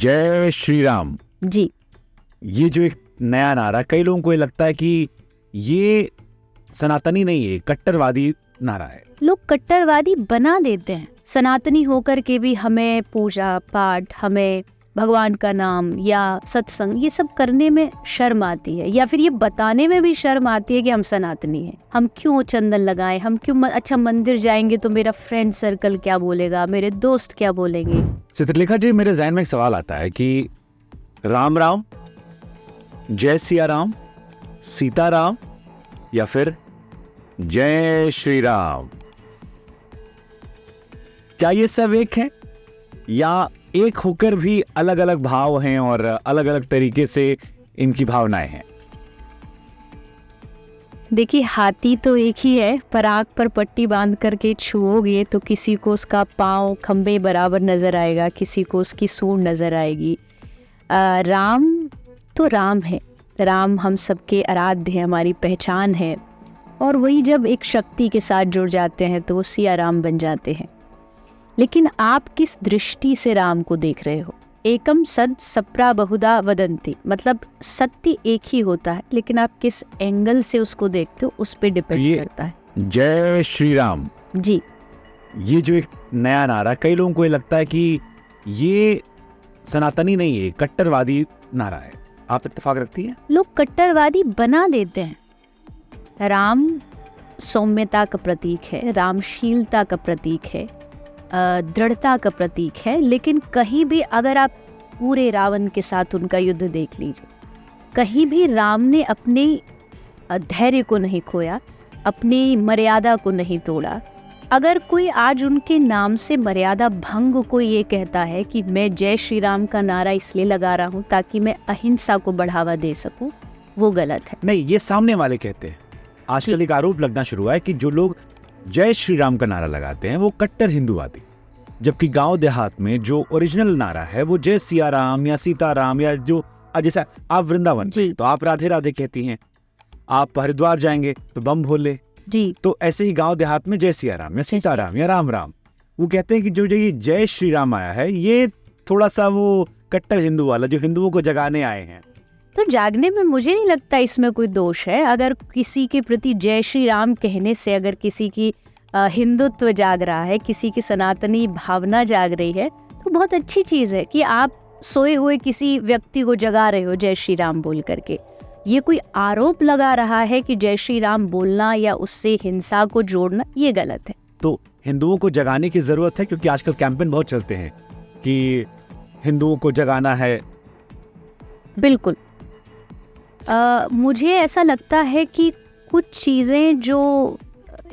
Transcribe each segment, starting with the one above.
जय श्री राम जी। ये जो एक नया नारा, कई लोगों को ये लगता है कि ये सनातनी नहीं है, कट्टरवादी नारा है। लोग कट्टरवादी बना देते हैं। सनातनी होकर के भी हमें पूजा पाठ, हमें भगवान का नाम या सत्संग ये सब करने में शर्म आती है, या फिर ये बताने में भी शर्म आती है कि हम सनातनी हैं। हम क्यों चंदन लगाएं, हम क्यों अच्छा मंदिर जाएंगे तो मेरा फ्रेंड सर्कल क्या बोलेगा, मेरे दोस्त क्या बोलेंगे। चित्रलेखा जी, मेरे जहन में एक सवाल आता है कि राम राम, जय सिया राम, सीता राम या फिर जय श्री राम, क्या ये सब एक है या एक होकर भी अलग अलग भाव हैं और अलग अलग तरीके से इनकी भावनाएं हैं? देखिए, हाथी तो एक ही है, पर आँख पर पट्टी बांध करके छुओगे तो किसी को उसका पाँव खंबे बराबर नजर आएगा, किसी को उसकी सूंड नजर आएगी। राम तो राम है, राम हम सबके आराध्य है, हमारी पहचान है। और वही जब एक शक्ति के साथ जुड़ जाते हैं तो वो सिया राम बन जाते हैं। लेकिन आप किस दृष्टि से राम को देख रहे हो? एकम सद सप्रा बहुधा वदंती, मतलब सत्य एक ही होता है, लेकिन आप किस एंगल से उसको देखते हो उस पर डिपेंड करता है। जय श्री राम जी। ये जो एक नया नारा, कई लोगों को ये लगता है कि ये सनातनी नहीं है, कट्टरवादी नारा है। आप इत्तेफाक रखती हैं? लोग कट्टरवादी बना देते हैं। राम सौम्यता का प्रतीक है, रामशीलता का प्रतीक है, दृढ़ता का प्रतीक है। लेकिन कहीं भी अगर आप पूरे रावण के साथ उनका युद्ध देख लीजिए, कहीं भी राम ने अपने धैर्य को नहीं खोया, अपनी मर्यादा को नहीं तोड़ा। अगर कोई आज उनके नाम से मर्यादा भंग को ये कहता है कि मैं जय श्री राम का नारा इसलिए लगा रहा हूँ ताकि मैं अहिंसा को बढ़ावा दे सकूं, वो गलत है। नहीं, ये सामने वाले कहते हैं। आजकल एक आरोप लगना शुरू हुआ है कि जो लोग जय श्री राम का नारा लगाते हैं वो कट्टर हिंदूवादी, जबकि गांव देहात में जो ओरिजिनल नारा है वो जय सिया राम या सीता राम, या जो जैसा आप वृंदावन तो आप राधे राधे कहती हैं, आप हरिद्वार जाएंगे तो बम भोले जी, तो ऐसे ही गांव देहात में जय सिया राम या सीता राम या राम राम। वो कहते हैं कि जो ये जय श्री राम आया है ये थोड़ा सा वो कट्टर हिंदू वाला, जो हिंदुओं को जगाने आए हैं। तो जागने में मुझे नहीं लगता इसमें कोई दोष है। अगर किसी के प्रति जय श्री राम कहने से अगर किसी की हिंदुत्व जाग रहा है, किसी की सनातनी भावना जाग रही है, तो बहुत अच्छी चीज़ है कि आप सोए हुए किसी व्यक्ति को जगा रहे हो जय श्री राम बोल करके। ये कोई आरोप लगा रहा है कि जय श्री राम बोलना या उससे हिंसा को जोड़ना, ये गलत है। तो हिंदुओं को जगाने की जरूरत है, क्योंकि आजकल कैंपेन बहुत चलते हैं कि हिंदुओं को जगाना है। बिल्कुल। मुझे ऐसा लगता है कि कुछ चीज़ें जो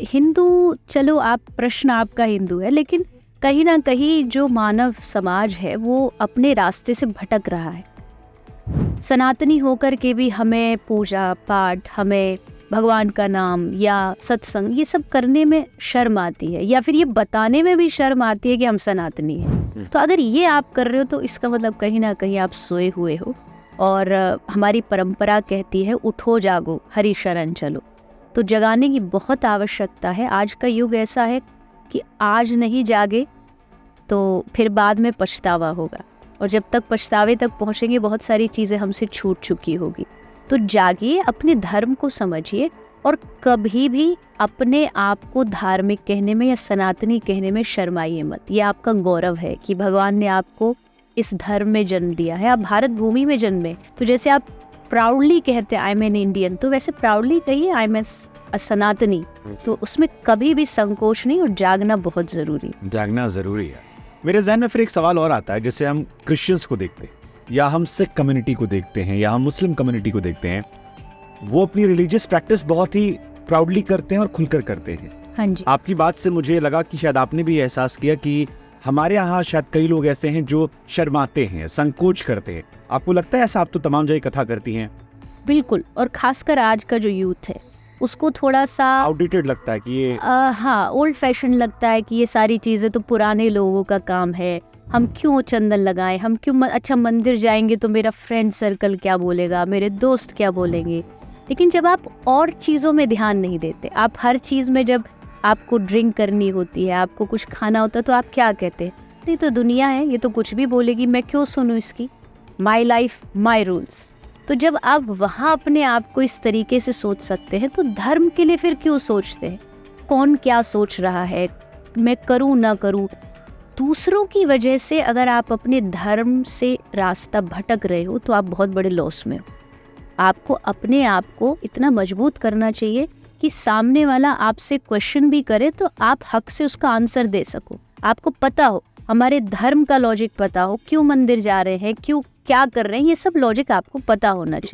हिंदू, चलो आप प्रश्न आपका हिंदू है, लेकिन कहीं ना कहीं जो मानव समाज है वो अपने रास्ते से भटक रहा है। सनातनी होकर के भी हमें पूजा पाठ, हमें भगवान का नाम या सत्संग ये सब करने में शर्म आती है, या फिर ये बताने में भी शर्म आती है कि हम सनातनी हैं। तो अगर ये आप कर रहे हो तो इसका मतलब कहीं ना कहीं आप सोए हुए हो। और हमारी परंपरा कहती है उठो जागो हरि शरण चलो, तो जगाने की बहुत आवश्यकता है। आज का युग ऐसा है कि आज नहीं जागे तो फिर बाद में पछतावा होगा, और जब तक पछतावे तक पहुंचेंगे बहुत सारी चीज़ें हमसे छूट चुकी होगी। तो जागिए, अपने धर्म को समझिए, और कभी भी अपने आप को धार्मिक कहने में या सनातनी कहने में शर्माइए मत। ये आपका गौरव है कि भगवान ने आपको इस धर्म में जन्म दिया है, आप भारत भूमि में जन्मे। तो जैसे आप प्राउडली कहते हैं आई एम एन इंडियन, तो वैसे प्राउडली कहिए आई एम ए सनातनी। तो उसमें कभी भी संकोच नहीं, और जागना बहुत जरूरी, जागना जरूरी है। मेरे जहन में फिर एक सवाल और आता है, जैसे हम क्रिश्चियंस को देखते हैं, या हम सिख कम्युनिटी को देखते हैं, या हम मुस्लिम कम्युनिटी को देखते हैं, वो अपनी रिलीजियस प्रैक्टिस बहुत ही प्राउडली करते हैं और खुलकर करते हैं। हाँ जी। आपकी बात से मुझे लगा कि शायद आपने भी एहसास किया कि हमारे यहाँ शायद कई लोग ऐसे हैं जो शर्माते हैं, संकोच करते हैं। आपको लगता है ऐसा? आप तो तमाम जगह कथा करती हैं। बिल्कुल, और खासकर आज का जो यूथ है उसको थोड़ा सा आउटडेटेड लगता है कि ये हाँ, ओल्ड फैशन लगता है कि ये सारी चीज़ें तो पुराने लोगों का काम है, हम क्यों चंदन लगाएं, हम क्यों अच्छा मंदिर जाएंगे तो मेरा फ्रेंड सर्कल क्या बोलेगा, मेरे दोस्त क्या बोलेंगे। लेकिन जब आप और चीज़ों में ध्यान नहीं देते, आप हर चीज़ में, जब आपको ड्रिंक करनी होती है, आपको कुछ खाना होता है, तो आप क्या कहते हैं, नहीं तो दुनिया है, ये तो कुछ भी बोलेगी, मैं क्यों सुनूं इसकी, माई लाइफ माई रूल्स। तो जब आप वहाँ अपने आप को इस तरीके से सोच सकते हैं तो धर्म के लिए फिर क्यों सोचते हैं? कौन क्या सोच रहा है, मैं करूँ ना करूँ। दूसरों की वजह से अगर आप अपने धर्म से रास्ता भटक रहे हो तो आप बहुत बड़े लॉस में हो। आपको अपने आप को इतना मजबूत करना चाहिए कि सामने वाला आपसे क्वेश्चन भी करे तो आप हक से उसका आंसर दे सको। आपको पता हो, हमारे धर्म का लॉजिक पता हो, क्यों मंदिर जा रहे हैं, क्यों क्या कर रहे हैं, ये सब लॉजिक आपको पता होना चाहिए।